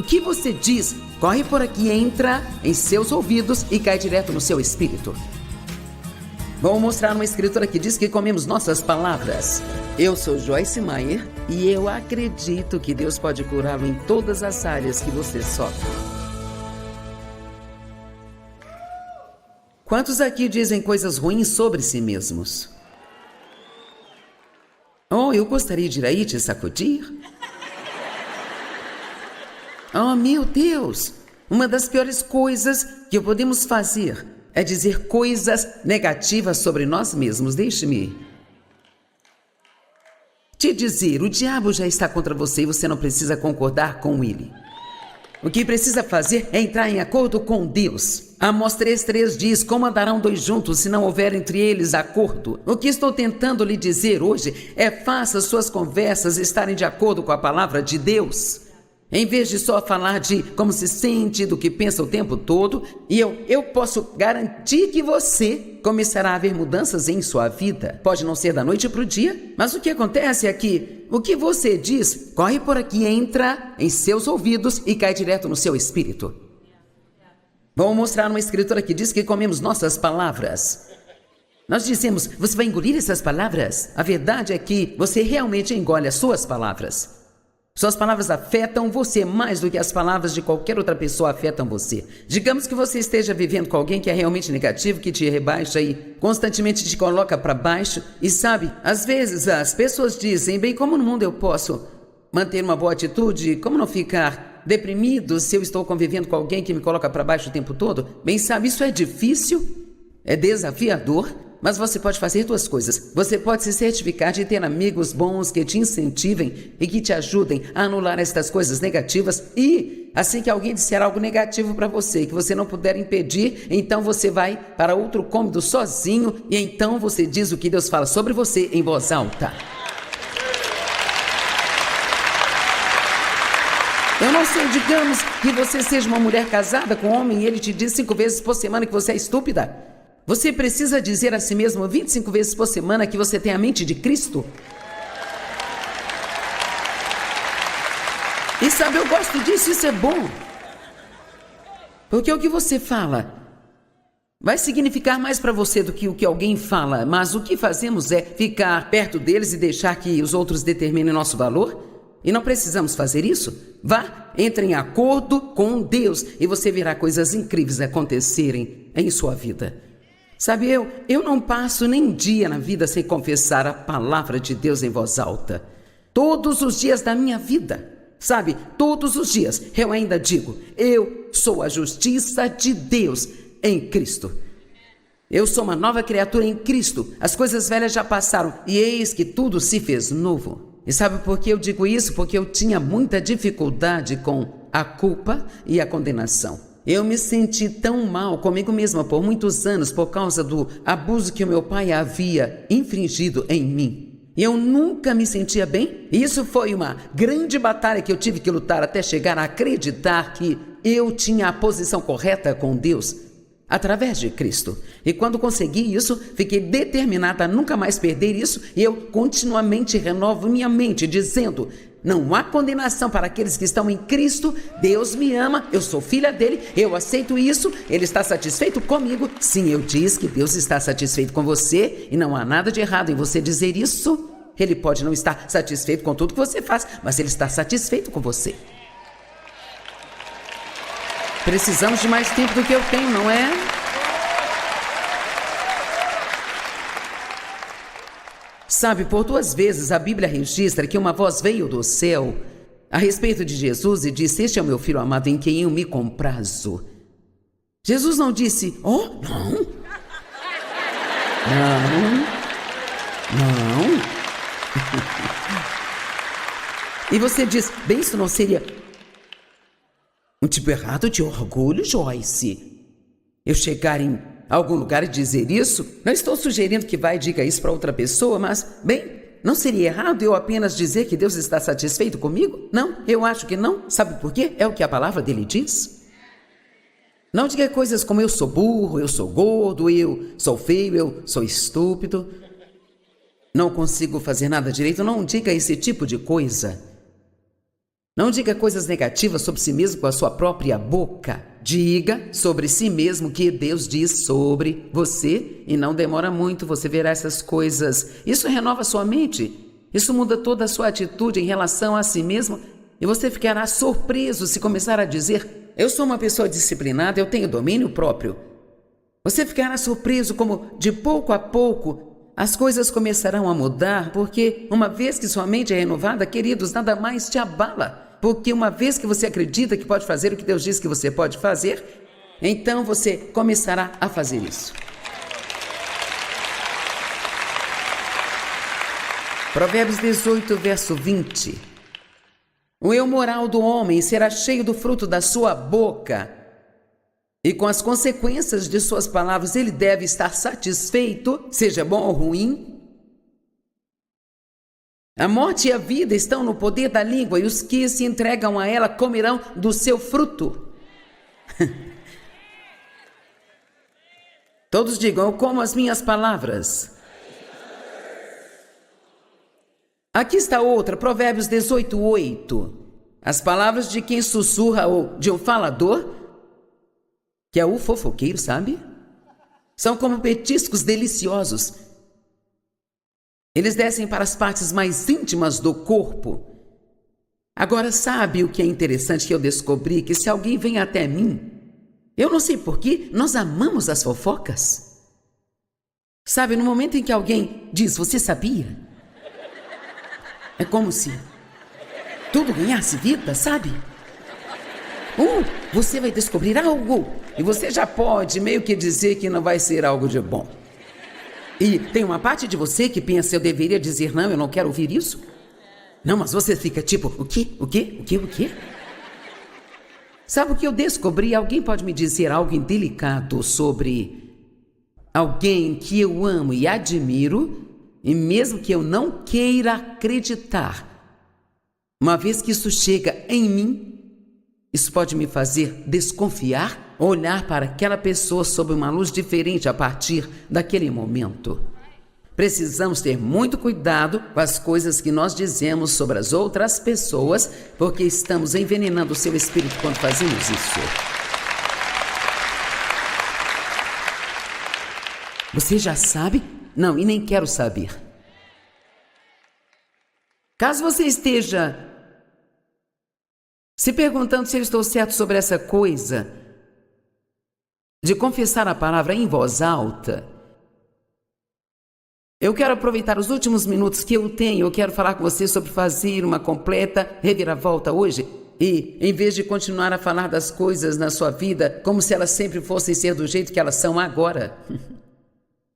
O que você diz corre por aqui, entra em seus ouvidos e cai direto no seu espírito. Vou mostrar uma escritura que diz que comemos nossas palavras. Eu sou Joyce Meyer e eu acredito que Deus pode curá-lo em todas as áreas que você sofre. Quantos aqui dizem coisas ruins sobre si mesmos? Oh, eu gostaria de ir aí te sacudir. Oh, meu Deus! Uma das piores coisas que podemos fazer é dizer coisas negativas sobre nós mesmos. Deixe-me te dizer, o diabo já está contra você e você não precisa concordar com ele. O que precisa fazer é entrar em acordo com Deus. Amós 3:3 diz, como andarão dois juntos se não houver entre eles acordo? O que estou tentando lhe dizer hoje é faça suas conversas estarem de acordo com a palavra de Deus. Em vez de só falar de como se sente, do que pensa o tempo todo, e eu posso garantir que você começará a ver mudanças em sua vida. Pode não ser da noite para o dia, mas o que acontece é que o que você diz corre por aqui, entra em seus ouvidos e cai direto no seu espírito. Vou mostrar uma escritura que diz que comemos nossas palavras. Nós dizemos, você vai engolir essas palavras? A verdade é que você realmente engole as suas palavras. Suas palavras afetam você mais do que as palavras de qualquer outra pessoa afetam você. Digamos que você esteja vivendo com alguém que é realmente negativo, que te rebaixa e constantemente te coloca para baixo. E sabe, às vezes as pessoas dizem, bem, como no mundo eu posso manter uma boa atitude? Como não ficar deprimido se eu estou convivendo com alguém que me coloca para baixo o tempo todo? Bem, sabe, isso é difícil, é desafiador. Mas você pode fazer duas coisas. Você pode se certificar de ter amigos bons que te incentivem e que te ajudem a anular estas coisas negativas. E assim que alguém disser algo negativo para você, que você não puder impedir, então você vai para outro cômodo sozinho e então você diz o que Deus fala sobre você em voz alta. Eu não sei, digamos que você seja uma mulher casada com um homem e ele te diz 5 vezes por semana que você é estúpida. Você precisa dizer a si mesmo 25 vezes por semana que você tem a mente de Cristo? E sabe, eu gosto disso, isso é bom. Porque o que você fala vai significar mais para você do que o que alguém fala. Mas o que fazemos é ficar perto deles e deixar que os outros determinem nosso valor? E não precisamos fazer isso. Vá, entre em acordo com Deus e você verá coisas incríveis acontecerem em sua vida. Sabe, eu não passo nem um dia na vida sem confessar a palavra de Deus em voz alta. Todos os dias da minha vida, sabe, todos os dias eu ainda digo, eu sou a justiça de Deus em Cristo. Eu sou uma nova criatura em Cristo, as coisas velhas já passaram e eis que tudo se fez novo. E sabe por que eu digo isso? Porque eu tinha muita dificuldade com a culpa e a condenação. Eu me senti tão mal comigo mesma por muitos anos por causa do abuso que o meu pai havia infringido em mim. E eu nunca me sentia bem. Isso foi uma grande batalha que eu tive que lutar até chegar a acreditar que eu tinha a posição correta com Deus através de Cristo. E quando consegui isso, fiquei determinada a nunca mais perder isso e eu continuamente renovo minha mente dizendo: não há condenação para aqueles que estão em Cristo. Deus me ama, eu sou filha dele, eu aceito isso, ele está satisfeito comigo. Sim, eu disse que Deus está satisfeito com você e não há nada de errado em você dizer isso. Ele pode não estar satisfeito com tudo que você faz, mas ele está satisfeito com você. Precisamos de mais tempo do que eu tenho, não é? Sabe, por 2 vezes a Bíblia registra que uma voz veio do céu a respeito de Jesus e disse: este é o meu filho amado em quem eu me comprazo. Jesus não disse: oh, não. Não. E você diz: bem, isso não seria um tipo errado de orgulho, Joyce? Eu chegar em algum lugar e dizer isso? Não estou sugerindo que vá e diga isso para outra pessoa, mas, bem, não seria errado eu apenas dizer que Deus está satisfeito comigo? Não, eu acho que não. Sabe por quê? É o que a palavra dele diz. Não diga coisas como eu sou burro, eu sou gordo, eu sou feio, eu sou estúpido, não consigo fazer nada direito. Não diga esse tipo de coisa. Não diga coisas negativas sobre si mesmo com a sua própria boca. Diga sobre si mesmo o que Deus diz sobre você e não demora muito, você verá essas coisas. Isso renova sua mente. Isso muda toda a sua atitude em relação a si mesmo e você ficará surpreso se começar a dizer: eu sou uma pessoa disciplinada, eu tenho domínio próprio. Você ficará surpreso como, de pouco a pouco, as coisas começarão a mudar, porque uma vez que sua mente é renovada, queridos, nada mais te abala. Porque uma vez que você acredita que pode fazer o que Deus diz que você pode fazer, então você começará a fazer isso. Provérbios 18, verso 20. O eu moral do homem será cheio do fruto da sua boca, e com as consequências de suas palavras ele deve estar satisfeito, seja bom ou ruim. A morte e a vida estão no poder da língua, e os que se entregam a ela comerão do seu fruto. Todos digam: eu como as minhas palavras. Aqui está outra, Provérbios 18, 8. As palavras de quem sussurra ou de um falador, que é o fofoqueiro, sabe? São como petiscos deliciosos. Eles descem para as partes mais íntimas do corpo. Agora, sabe o que é interessante que eu descobri? Que se alguém vem até mim, eu não sei porquê, nós amamos as fofocas. Sabe, no momento em que alguém diz: você sabia? É como se tudo ganhasse vida, sabe? Você vai descobrir algo e você já pode meio que dizer que não vai ser algo de bom. E tem uma parte de você que pensa: eu deveria dizer não, eu não quero ouvir isso. Não, mas você fica tipo: o quê? O quê? O quê? O quê? Sabe o que eu descobri? Alguém pode me dizer algo indelicado sobre alguém que eu amo e admiro, e mesmo que eu não queira acreditar, uma vez que isso chega em mim, isso pode me fazer desconfiar, olhar para aquela pessoa sob uma luz diferente a partir daquele momento. Precisamos ter muito cuidado com as coisas que nós dizemos sobre as outras pessoas, porque estamos envenenando o seu espírito quando fazemos isso. Você já sabe? Não, e nem quero saber. Caso você esteja se perguntando se eu estou certo sobre essa coisa de confessar a palavra em voz alta, eu quero aproveitar os últimos minutos que eu tenho. Eu quero falar com você sobre fazer uma completa reviravolta hoje. E, em vez de continuar a falar das coisas na sua vida como se elas sempre fossem ser do jeito que elas são agora,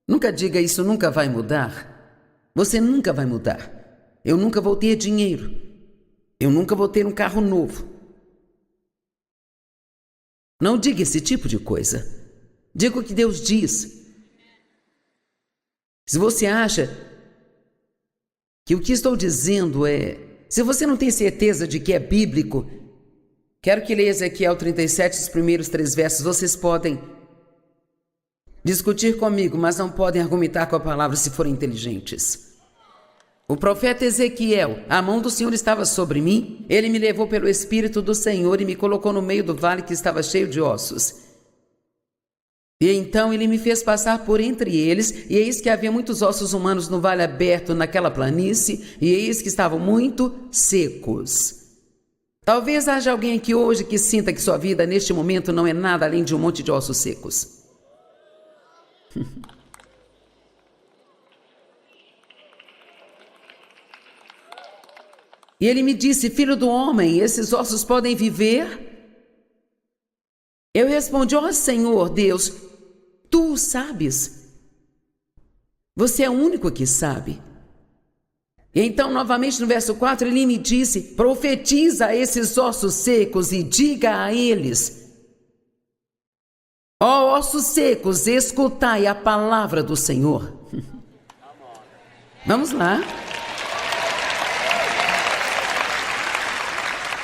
nunca diga: isso nunca vai mudar. Você nunca vai mudar. Eu nunca vou ter dinheiro. Eu nunca vou ter um carro novo. Não diga esse tipo de coisa. Diga o que Deus diz. Se você acha que o que estou dizendo se você não tem certeza de que é bíblico, quero que leia Ezequiel 37, os primeiros 3 versos. Vocês podem discutir comigo, mas não podem argumentar com a palavra se forem inteligentes. O profeta Ezequiel: a mão do Senhor estava sobre mim, ele me levou pelo Espírito do Senhor e me colocou no meio do vale que estava cheio de ossos. E então ele me fez passar por entre eles, e eis que havia muitos ossos humanos no vale aberto naquela planície, e eis que estavam muito secos. Talvez haja alguém aqui hoje que sinta que sua vida neste momento não é nada além de um monte de ossos secos. E ele me disse: filho do homem, esses ossos podem viver? Eu respondi: ó Senhor Deus, tu o sabes. Você é o único que sabe. E então, novamente no verso 4, ele me disse: profetiza a esses ossos secos e diga a eles: ó ossos secos, escutai a palavra do Senhor. Vamos lá.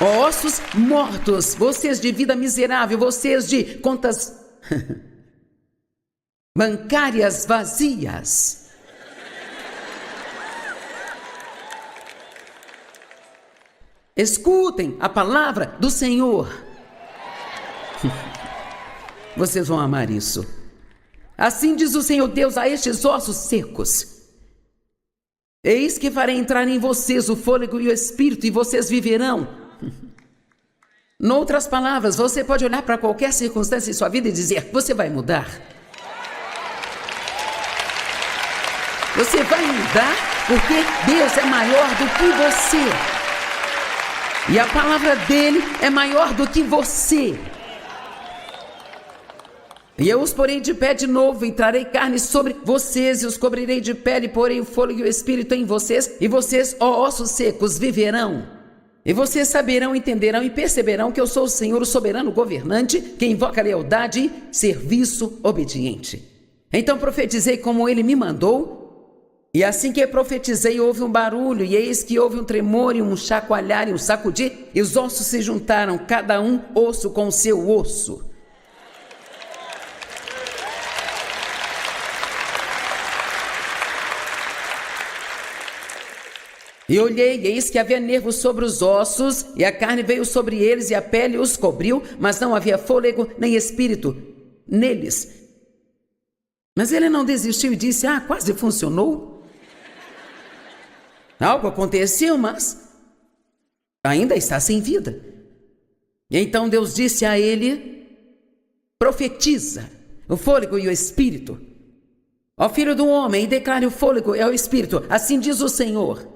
Ó ossos mortos, vocês de vida miserável, vocês de contas bancárias vazias. Escutem a palavra do Senhor. Vocês vão amar isso. Assim diz o Senhor Deus a estes ossos secos: eis que farei entrar em vocês o fôlego e o espírito, e vocês viverão. Noutras palavras, você pode olhar para qualquer circunstância em sua vida e dizer: você vai mudar. Você vai mudar porque Deus é maior do que você. E a palavra dele é maior do que você. E eu os porei de pé de novo, e trarei carne sobre vocês, e os cobrirei de pele, porei o fôlego e o espírito em vocês, e vocês, ó ossos secos, viverão. E vocês saberão, entenderão e perceberão que eu sou o Senhor, o soberano governante, que invoca lealdade e serviço obediente. Então profetizei como ele me mandou, e assim que profetizei, houve um barulho, e eis que houve um tremor e um chacoalhar e um sacudir, e os ossos se juntaram, cada um osso com o seu osso. E olhei, e eis que havia nervos sobre os ossos, e a carne veio sobre eles, e a pele os cobriu, mas não havia fôlego nem espírito neles. Mas ele não desistiu e disse: quase funcionou. Algo aconteceu, mas ainda está sem vida. E então Deus disse a ele: profetiza o fôlego e o espírito. Ó filho do homem, e declare o fôlego e o espírito. Assim diz o Senhor: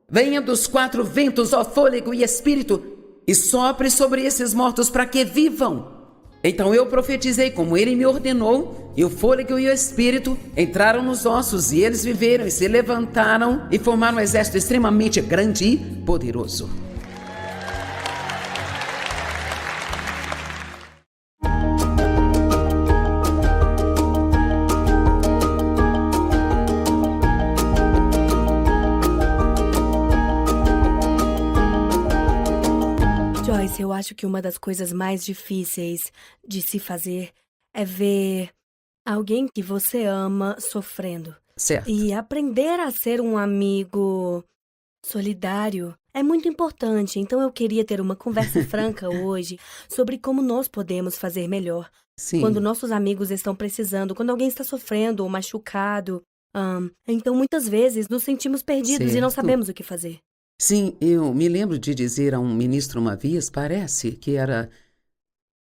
venha dos quatro ventos, ó fôlego e espírito, e sopre sobre esses mortos para que vivam. Então eu profetizei como ele me ordenou, e o fôlego e o espírito entraram nos ossos, e eles viveram e se levantaram e formaram um exército extremamente grande e poderoso. Joyce, eu acho que uma das coisas mais difíceis de se fazer é ver alguém que você ama sofrendo. Certo. E aprender a ser um amigo solidário é muito importante. Então eu queria ter uma conversa franca hoje sobre como nós podemos fazer melhor. Sim. Quando nossos amigos estão precisando, quando alguém está sofrendo ou machucado. Então muitas vezes nos sentimos perdidos e não Certo. sabemos o que fazer. Sim, eu me lembro de dizer a um ministro uma vez, parece que era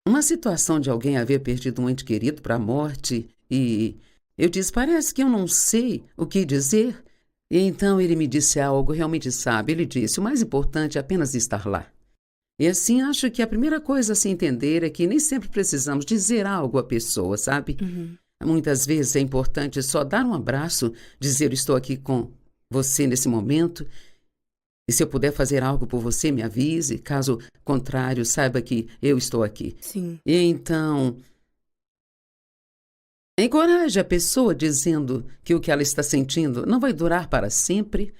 uma situação de alguém haver perdido um ente querido para a morte, e eu disse: parece que eu não sei o que dizer. E então ele me disse algo, realmente sabe. Ele disse: o mais importante é apenas estar lá. E assim, acho que a primeira coisa a se entender é que nem sempre precisamos dizer algo à pessoa, sabe? Muitas vezes é importante só dar um abraço, dizer: estou aqui com você nesse momento. E se eu puder fazer algo por você, me avise. Caso contrário, saiba que eu estou aqui. Sim. E então, encoraje a pessoa dizendo que o que ela está sentindo não vai durar para sempre.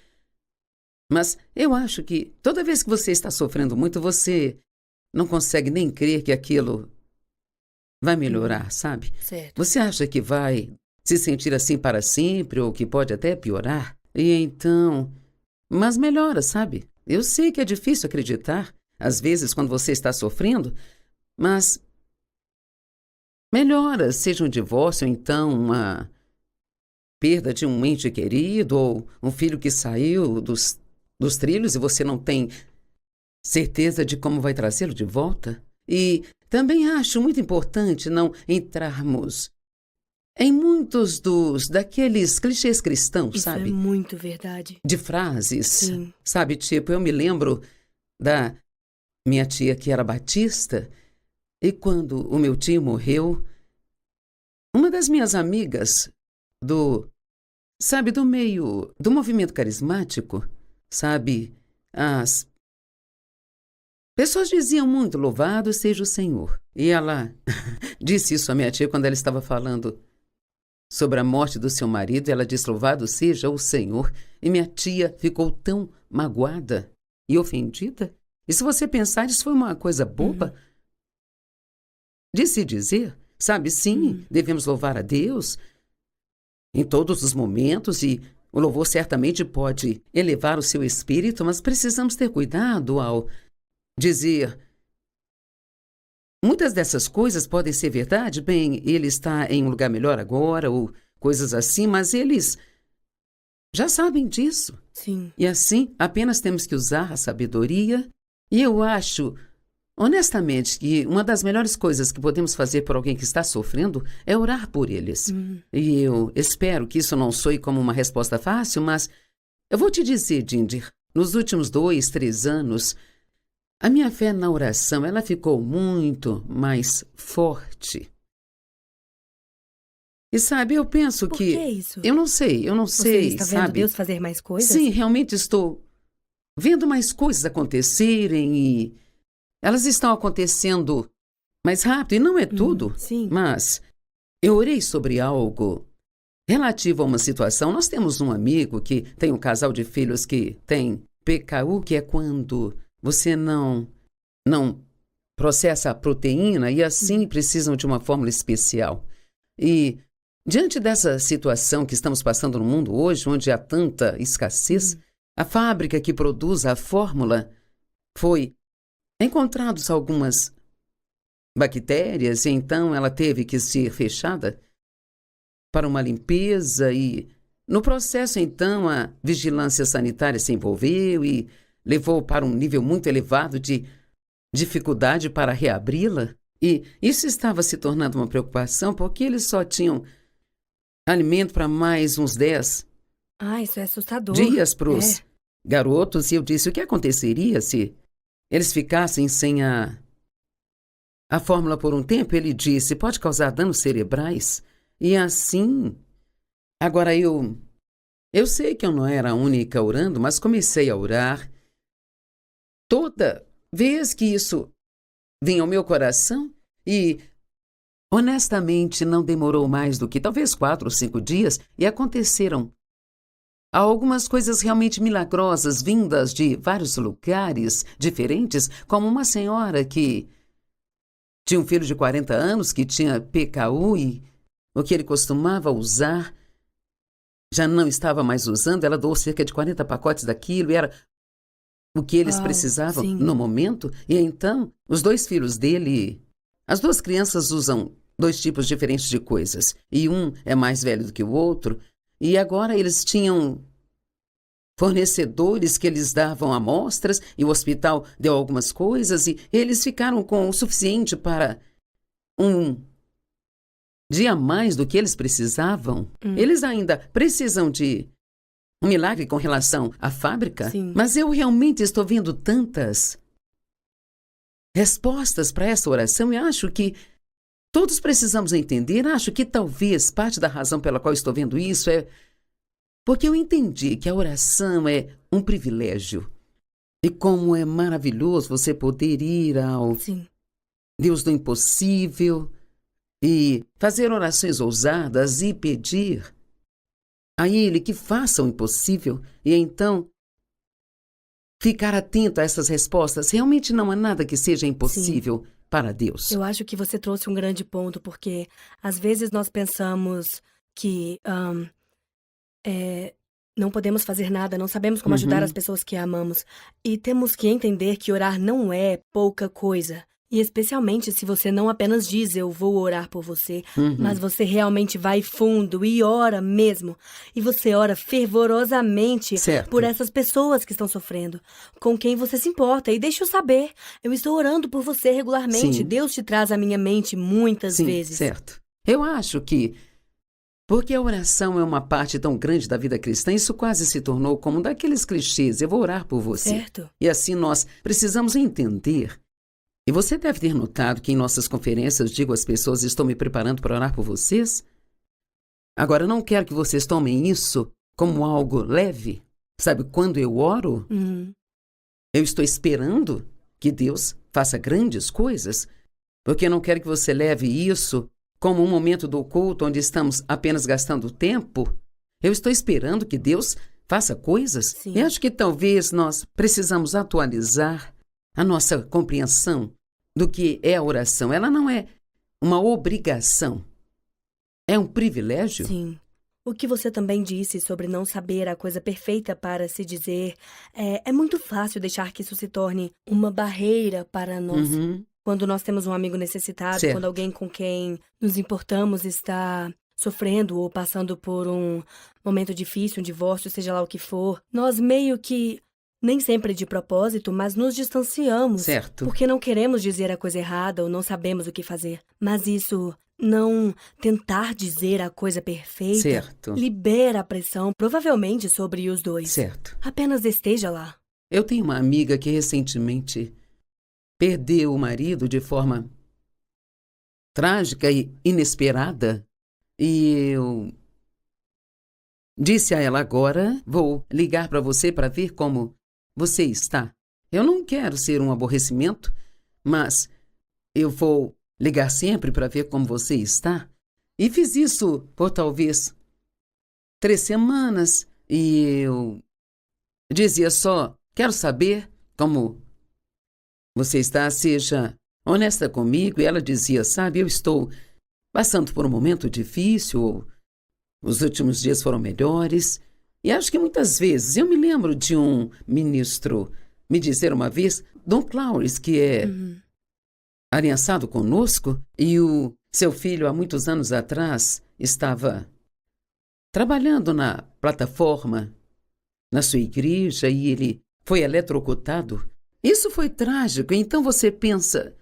Mas eu acho que toda vez que você está sofrendo muito, você não consegue nem crer que aquilo vai melhorar, sabe? Certo. Você acha que vai se sentir assim para sempre ou que pode até piorar? E então... mas melhora, sabe? Eu sei que é difícil acreditar, às vezes, quando você está sofrendo, mas melhora, seja um divórcio, ou então uma perda de um ente querido, ou um filho que saiu dos trilhos e você não tem certeza de como vai trazê-lo de volta. E também acho muito importante não entrarmos em muitos daqueles clichês cristãos, Isso sabe? é muito verdade. De frases, Sim. sabe? Tipo, eu me lembro da minha tia que era batista, e quando o meu tio morreu, uma das minhas amigas do meio, do movimento carismático, sabe? As pessoas diziam muito: louvado seja o Senhor. E ela disse isso à minha tia quando ela estava falando sobre a morte do seu marido. Ela disse: louvado seja o Senhor. E minha tia ficou tão magoada e ofendida. E se você pensar, isso foi uma coisa boba de se dizer, sabe? Sim, devemos louvar a Deus em todos os momentos, e O louvor certamente pode elevar o seu espírito, mas precisamos ter cuidado ao dizer. Muitas dessas coisas podem ser verdade. Bem, ele está em um lugar melhor agora, ou coisas assim, mas eles já sabem disso. Sim. E assim, apenas temos que usar a sabedoria. E eu acho, honestamente, que uma das melhores coisas que podemos fazer por alguém que está sofrendo é orar por eles. E eu espero que isso não soe como uma resposta fácil, mas eu vou te dizer, Ginger, nos últimos 2, 3 anos, a minha fé na oração, ela ficou muito mais forte. E sabe, eu penso Por que... que isso? Eu não sei, Você está vendo sabe? Deus fazer mais coisas? Sim, realmente estou vendo mais coisas acontecerem e elas estão acontecendo mais rápido. E não é tudo, sim. mas eu orei sobre algo relativo a uma situação. Nós temos um amigo que tem um casal de filhos que tem PKU, que é quando você não processa a proteína e assim precisam de uma fórmula especial. E diante dessa situação que estamos passando no mundo hoje, onde há tanta escassez, a fábrica que produz a fórmula foi encontrados algumas bactérias e então ela teve que ser fechada para uma limpeza e no processo então a vigilância sanitária se envolveu e levou para um nível muito elevado de dificuldade para reabri-la e isso estava se tornando uma preocupação porque eles só tinham alimento para mais uns 10 isso é assustador. dias para os garotos e eu disse o que aconteceria se eles ficassem sem a fórmula por um tempo. Ele disse, pode causar danos cerebrais. E assim, agora eu sei que eu não era a única orando, mas comecei a orar. Toda vez que isso vinha ao meu coração e, honestamente, não demorou mais do que talvez 4 ou 5 dias e aconteceram algumas coisas realmente milagrosas vindas de vários lugares diferentes, como uma senhora que tinha um filho de 40 anos que tinha PKU e o que ele costumava usar já não estava mais usando. Ela doou cerca de 40 pacotes daquilo e era o que eles precisavam no momento. E então, os 2 filhos dele, as 2 crianças usam 2 tipos diferentes de coisas. E um é mais velho do que o outro. E agora eles tinham fornecedores que eles davam amostras e o hospital deu algumas coisas e eles ficaram com o suficiente para um dia a mais do que eles precisavam. Eles ainda precisam de um milagre com relação à fábrica, mas eu realmente estou vendo tantas respostas para essa oração e acho que todos precisamos entender. Acho que talvez parte da razão pela qual estou vendo isso é porque eu entendi que a oração é um privilégio. E como é maravilhoso você poder ir ao Deus do impossível e fazer orações ousadas e pedir a Ele que faça o impossível e então ficar atento a essas respostas. Realmente não há nada que seja impossível para Deus. Eu acho que você trouxe um grande ponto, porque às vezes nós pensamos que não podemos fazer nada, não sabemos como ajudar as pessoas que amamos. E temos que entender que orar não é pouca coisa. E especialmente se você não apenas diz, eu vou orar por você, mas você realmente vai fundo e ora mesmo. E você ora fervorosamente por essas pessoas que estão sofrendo, com quem você se importa. E deixa eu saber, eu estou orando por você regularmente. Deus te traz à minha mente muitas vezes. Certo. Eu acho que, porque a oração é uma parte tão grande da vida cristã, isso quase se tornou como um daqueles clichês, eu vou orar por você. Certo. E assim nós precisamos entender. E você deve ter notado que em nossas conferências digo às pessoas, estou me preparando para orar por vocês. Agora, eu não quero que vocês tomem isso como algo leve. Sabe, quando eu oro, eu estou esperando que Deus faça grandes coisas, porque eu não quero que você leve isso como um momento do culto onde estamos apenas gastando tempo. Eu estou esperando que Deus faça coisas. E acho que talvez nós precisamos atualizar a nossa compreensão do que é a oração. Ela não é uma obrigação. É um privilégio. Sim. O que você também disse sobre não saber a coisa perfeita para se dizer, é muito fácil deixar que isso se torne uma barreira para nós. Uhum. Quando nós temos um amigo necessitado, quando Certo. alguém com quem nos importamos está sofrendo ou passando por um momento difícil, um divórcio, seja lá o que for, nós meio que, nem sempre de propósito, mas nos distanciamos, Certo. porque não queremos dizer a coisa errada ou não sabemos o que fazer. Mas isso, não tentar dizer a coisa perfeita, Certo. libera a pressão, provavelmente sobre os dois. Certo. Apenas esteja lá. Eu tenho uma amiga que recentemente perdeu o marido de forma trágica e inesperada. E eu disse a ela agora, vou ligar para você para ver como você está. Eu não quero ser um aborrecimento, mas eu vou ligar sempre para ver como você está. E fiz isso por talvez 3 semanas e eu dizia só, quero saber como você está, seja honesta comigo. E ela dizia, sabe, eu estou passando por um momento difícil, os últimos dias foram melhores. E acho que muitas vezes, eu me lembro de um ministro me dizer uma vez, Don Clauris, que é aliançado conosco, e o seu filho, há muitos anos atrás, estava trabalhando na plataforma, na sua igreja, e ele foi eletrocutado. Isso foi trágico. Então você pensa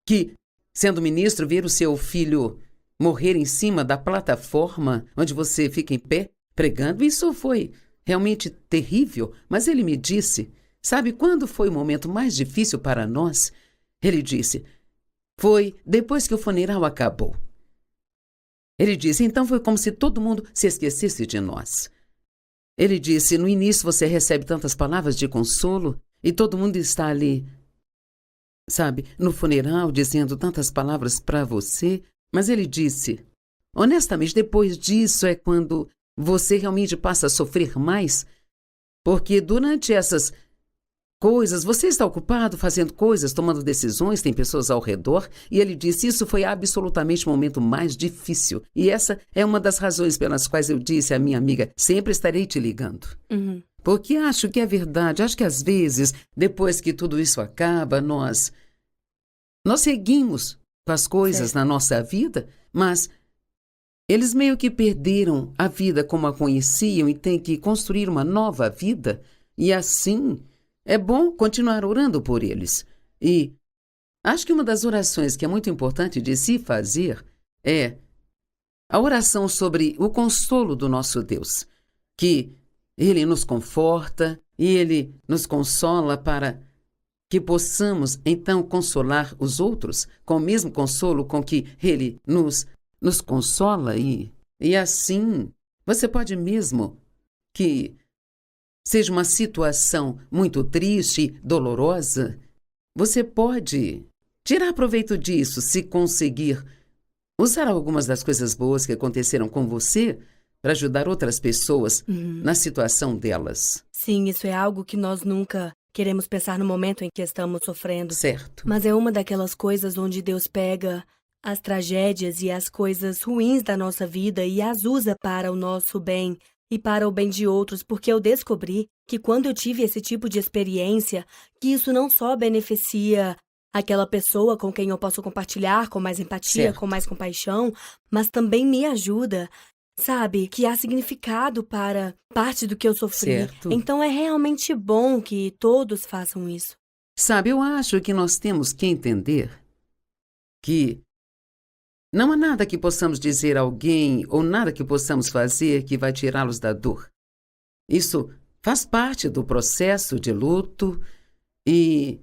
que, sendo ministro, ver o seu filho morrer em cima da plataforma onde você fica em pé pregando, isso foi realmente terrível. Mas ele me disse, sabe quando foi o momento mais difícil para nós? Ele disse, foi depois que o funeral acabou. Ele disse, então foi como se todo mundo se esquecesse de nós. Ele disse, no início você recebe tantas palavras de consolo e todo mundo está ali, sabe, no funeral, dizendo tantas palavras para você. Mas ele disse, honestamente, depois disso é quando você realmente passa a sofrer mais, porque durante essas coisas, você está ocupado fazendo coisas, tomando decisões, tem pessoas ao redor, e ele disse, isso foi absolutamente o momento mais difícil. E essa é uma das razões pelas quais eu disse à minha amiga, sempre estarei te ligando. Porque acho que é verdade, acho que às vezes, depois que tudo isso acaba, nós seguimos com as coisas na nossa vida, mas eles meio que perderam a vida como a conheciam e têm que construir uma nova vida, e assim é bom continuar orando por eles. E acho que uma das orações que é muito importante de se fazer é a oração sobre o consolo do nosso Deus, que Ele nos conforta e Ele nos consola para que possamos, então, consolar os outros com o mesmo consolo com que Ele nos consola. E assim, você pode mesmo que seja uma situação muito triste, dolorosa, você pode tirar proveito disso se conseguir usar algumas das coisas boas que aconteceram com você para ajudar outras pessoas na situação delas. Sim, isso é algo que nós nunca queremos pensar no momento em que estamos sofrendo. Certo. Mas é uma daquelas coisas onde Deus pega as tragédias e as coisas ruins da nossa vida e as usa para o nosso bem e para o bem de outros, porque eu descobri que quando eu tive esse tipo de experiência, que isso não só beneficia aquela pessoa com quem eu posso compartilhar com mais empatia, Certo. com mais compaixão, mas também me ajuda, sabe, que há significado para parte do que eu sofri. Certo. Então é realmente bom que todos façam isso. Sabe, eu acho que nós temos que entender que não há nada que possamos dizer a alguém ou nada que possamos fazer que vai tirá-los da dor. Isso faz parte do processo de luto e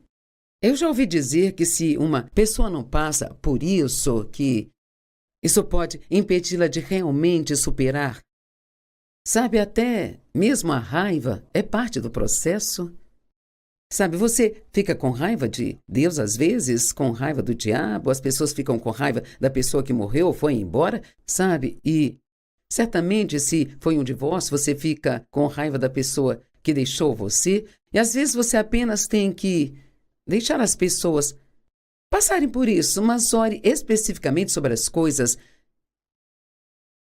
eu já ouvi dizer que se uma pessoa não passa por isso, que isso pode impedi-la de realmente superar. Sabe, até mesmo a raiva é parte do processo. Sabe, você fica com raiva de Deus às vezes, com raiva do diabo, as pessoas ficam com raiva da pessoa que morreu ou foi embora, sabe? E certamente se foi um divórcio, você fica com raiva da pessoa que deixou você, e às vezes você apenas tem que deixar as pessoas passarem por isso, mas ore especificamente sobre as coisas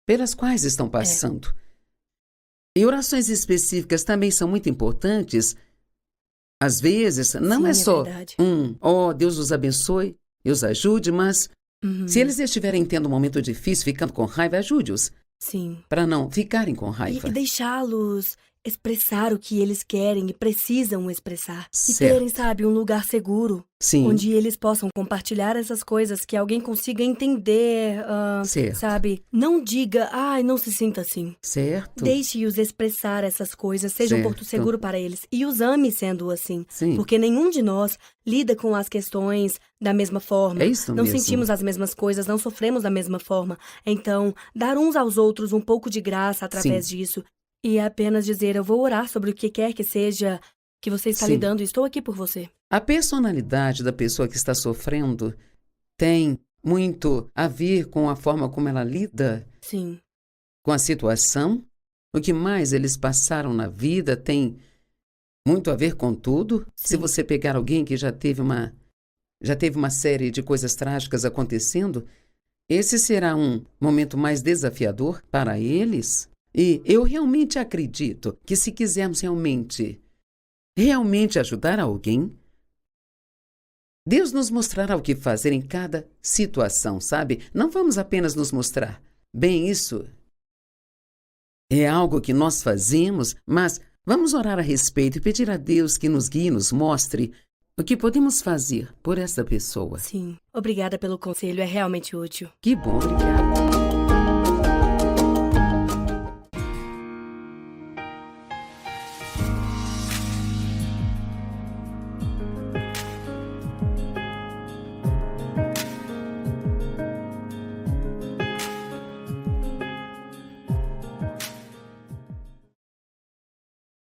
pelas quais estão passando. E orações específicas também são muito importantes. Às vezes, não Sim, é só verdade. Deus os abençoe, Deus ajude, mas se eles estiverem tendo um momento difícil, ficando com raiva, ajude-os, Sim. para não ficarem com E raiva. deixá-los expressar o que eles querem e precisam expressar. E Certo. terem, sabe, um lugar seguro. Sim, Onde eles possam compartilhar essas coisas, que alguém consiga entender, certo, sabe? Não diga, ai, não se sinta assim. certo, Deixe-os expressar essas coisas, seja um porto certo. seguro para eles. E os ame sendo assim. Sim, Porque nenhum de nós lida com as questões da mesma forma. é isso Não mesmo. sentimos as mesmas coisas, não sofremos da mesma forma. Então, dar uns aos outros um pouco de graça através disso. E apenas dizer, eu vou orar sobre o que quer que seja que você está Sim. lidando e estou aqui por você. A personalidade da pessoa que está sofrendo tem muito a ver com a forma como ela lida Sim, com a situação. O que mais eles passaram na vida tem muito a ver com tudo. Se Sim. você pegar alguém que já teve uma série de coisas trágicas acontecendo, esse será um momento mais desafiador para eles. E eu realmente acredito que se quisermos realmente ajudar alguém, Deus nos mostrará o que fazer em cada situação, sabe? Não vamos apenas nos mostrar. Bem, isso é algo que nós fazemos, mas vamos orar a respeito e pedir a Deus que nos guie, nos mostre o que podemos fazer por essa pessoa. sim. Obrigada pelo conselho, é realmente útil. Que bom, obrigada.